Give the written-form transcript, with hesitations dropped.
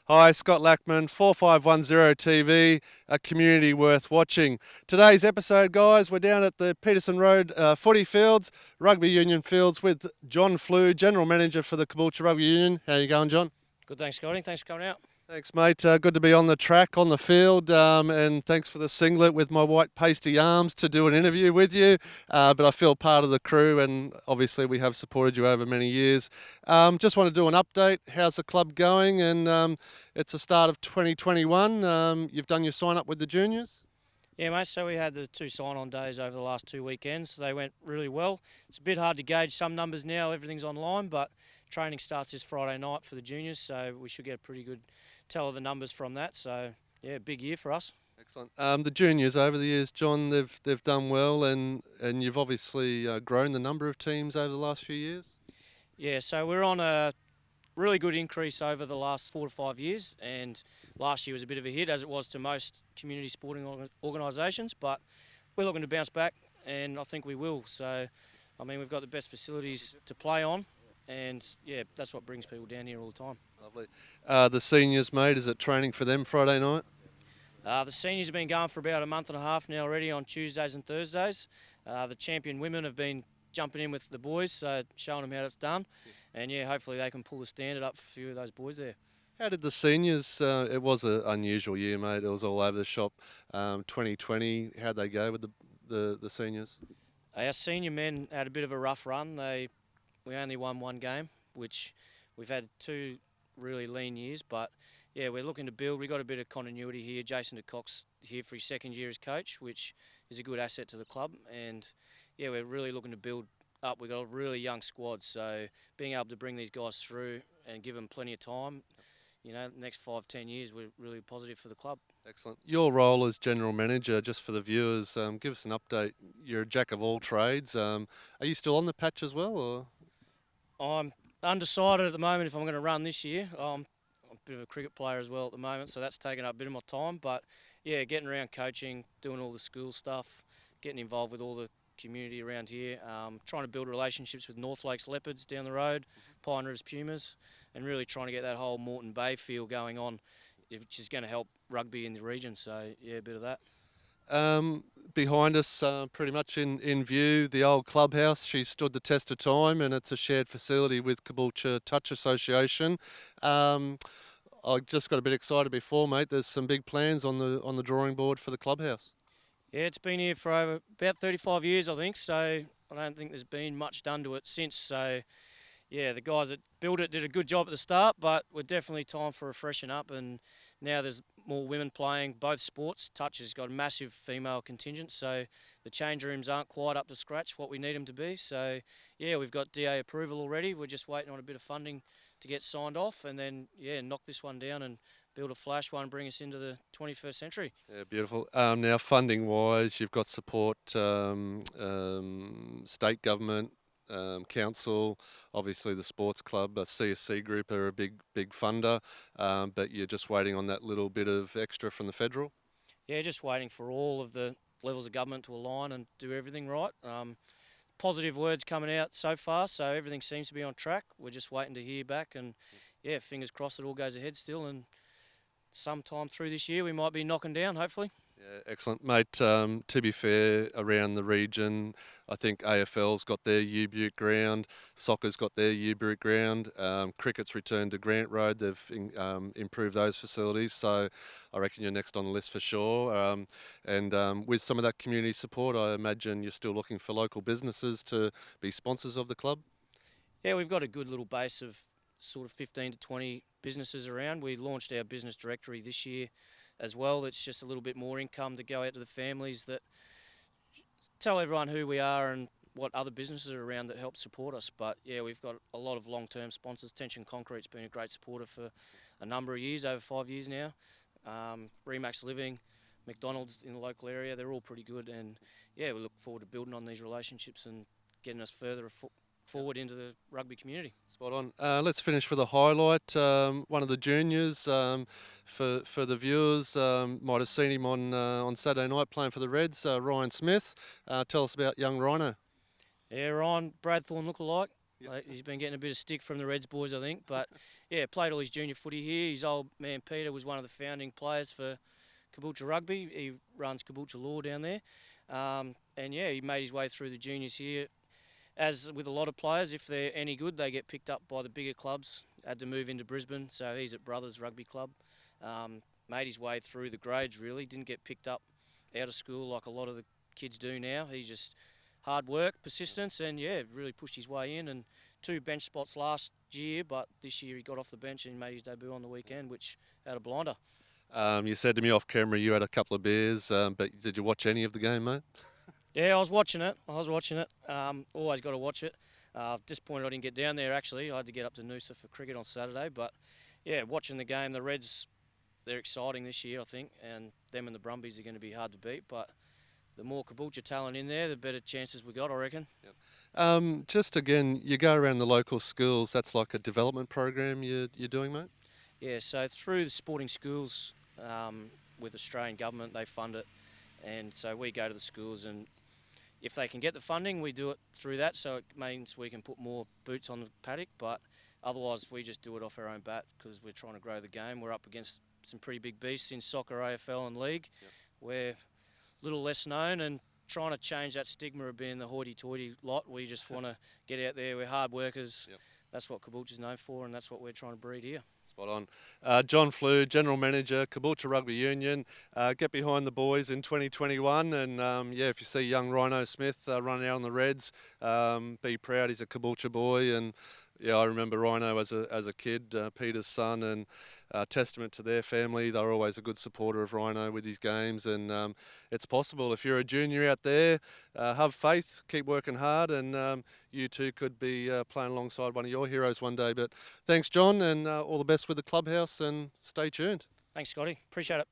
Hi, Scott Lackman, 4510 TV, a community worth watching. Today's episode, guys, we're down at the Peterson Road footy fields, rugby union fields, with John Flew, General Manager for the Caboolture Rugby Union. How you going, John? Good, thanks, Scotty. Thanks for coming out. Thanks, mate. Good to be on the track, on the field, and thanks for the singlet with my white pasty arms to do an interview with you. But I feel part of the crew, and obviously we have supported you over many years. Just want to do an update. How's the club going? And it's the start of 2021. You've done your sign up with the juniors? Yeah, mate, so we had the two sign-on days over the last 2 weekends. They went really well. It's a bit hard to gauge some numbers now. Everything's online, but training starts this Friday night for the juniors, so we should get a pretty good tell of the numbers from that. So, yeah, big year for us. Excellent. The juniors over the years, John, they've done well, and you've obviously grown the number of teams over the last few years. Yeah, so we're on a really good increase over the last 4 to 5 years, and last year was a bit of a hit, as it was to most community sporting organisations, but we're looking to bounce back, and I think we will. So, I mean, we've got the best facilities to play on, and yeah, that's what brings people down here all the time. Lovely. The seniors, mate, is it training for them Friday night? The seniors have been going for about a month and a half now already on Tuesdays and Thursdays. The champion women have been jumping in with the boys, so showing them how it's done. And yeah, hopefully they can pull the standard up for a few of those boys there. How did the seniors, it was an unusual year, mate. It was all over the shop. 2020, how'd they go with the seniors? Our senior men had a bit of a rough run. We only won one game, which we've had 2 really lean years, but yeah, we're looking to build. We've got a bit of continuity here. Jason DeCock's here for his second year as coach, which is a good asset to the club. And yeah, we're really looking to build up. We've got a really young squad, so being able to bring these guys through and give them plenty of time, you know, the next 5-10 years, we're really positive for the club. Excellent. Your role as general manager, just for the viewers, give us an update. You're a jack of all trades. Are you still on the patch as well, or? I'm undecided at the moment if I'm going to run this year. I'm a bit of a cricket player as well at the moment, so that's taken up a bit of my time. But yeah, getting around coaching, doing all the school stuff, getting involved with all the community around here, trying to build relationships with North Lakes Leopards down the road, Pine Rivers Pumas, and really trying to get that whole Moreton Bay feel going on, which is going to help rugby in the region. So yeah, a bit of that. Behind us, pretty much in view, the old clubhouse. She stood the test of time, and it's a shared facility with Caboolture Touch Association. I just got a bit excited before, mate. There's some big plans on the drawing board for the clubhouse. Yeah, it's been here for over about 35 years, I think, so I don't think there's been much done to it since. So, yeah, the guys that built it did a good job at the start, but we're definitely time for a freshen up, and now there's more women playing both sports. Touch has got a massive female contingent, so the change rooms aren't quite up to scratch what we need them to be. So, yeah, we've got DA approval already. We're just waiting on a bit of funding to get signed off, and then, yeah, knock this one down and build a flash one, bring us into the 21st century. Yeah, beautiful. Now, funding-wise, you've got support, state government, council, obviously the sports club, CSC Group are a big funder, but you're just waiting on that little bit of extra from the federal? Yeah, just waiting for all of the levels of government to align and do everything right. Positive words coming out so far, so everything seems to be on track. We're just waiting to hear back, and yeah, fingers crossed it all goes ahead still, and sometime through this year we might be knocking down, hopefully. Yeah, excellent, mate. To be fair, around the region, I think AFL's got their U-Butte ground, soccer's got their U-Butte ground, cricket's returned to Grant Road. They've improved those facilities, so I reckon you're next on the list for sure. And with some of that community support, I imagine you're still looking for local businesses to be sponsors of the club? Yeah, we've got a good little base of sort of 15 to 20 businesses around. We launched our business directory this year as well. It's just a little bit more income to go out to the families that tell everyone who we are and what other businesses are around that help support us. But yeah, we've got a lot of long-term sponsors. Tension Concrete's been a great supporter for a number of years, over 5 years now. Remax Living, McDonald's in the local area, they're all pretty good. And yeah, we look forward to building on these relationships and getting us further forward into the rugby community. Spot on. Let's finish with a highlight. One of the juniors, for the viewers, might have seen him on Saturday night playing for the Reds, Ryan Smith. Tell us about young Rhino. Yeah, Ryan, Brad Thorne lookalike. Yep. Like, he's been getting a bit of stick from the Reds boys, I think. But, yeah, played all his junior footy here. His old man Peter was one of the founding players for Caboolture Rugby. He runs Caboolture Law down there. And, yeah, he made his way through the juniors here. As with a lot of players, if they're any good, they get picked up by the bigger clubs. Had to move into Brisbane, so he's at Brothers Rugby Club. Made his way through the grades, really. Didn't get picked up out of school like a lot of the kids do now. He's just hard work, persistence, and, yeah, really pushed his way in. And 2 bench spots last year, but this year he got off the bench and made his debut on the weekend, which had a blinder. You said to me off camera you had a couple of beers, but did you watch any of the game, mate? Yeah, I was watching it. Always got to watch it. Disappointed I didn't get down there, actually. I had to get up to Noosa for cricket on Saturday. But, yeah, watching the game, the Reds, they're exciting this year, I think. And them and the Brumbies are going to be hard to beat. But the more Caboolture talent in there, the better chances we got, I reckon. Yep. Just again, you go around the local schools. That's like a development program you're doing, mate? Yeah, so through the sporting schools with Australian government, they fund it. And so we go to the schools, and if they can get the funding, we do it through that. So it means we can put more boots on the paddock. But otherwise, we just do it off our own bat because we're trying to grow the game. We're up against some pretty big beasts in soccer, AFL and league. Yep. We're a little less known and trying to change that stigma of being the hoity-toity lot. We just want to get out there. We're hard workers. Yep. That's what Caboolture's known for, and that's what we're trying to breed here. Spot on. John Flew, General Manager, Caboolture Rugby Union. Get behind the boys in 2021, and yeah, if you see young Rhino Smith running out on the Reds, be proud he's a Caboolture boy. And yeah, I remember Rhino as a kid, Peter's son, and testament to their family. They're always a good supporter of Rhino with his games, and it's possible. If you're a junior out there, have faith, keep working hard, and you too could be playing alongside one of your heroes one day. But thanks, John, and all the best with the clubhouse, and stay tuned. Thanks, Scotty. Appreciate it.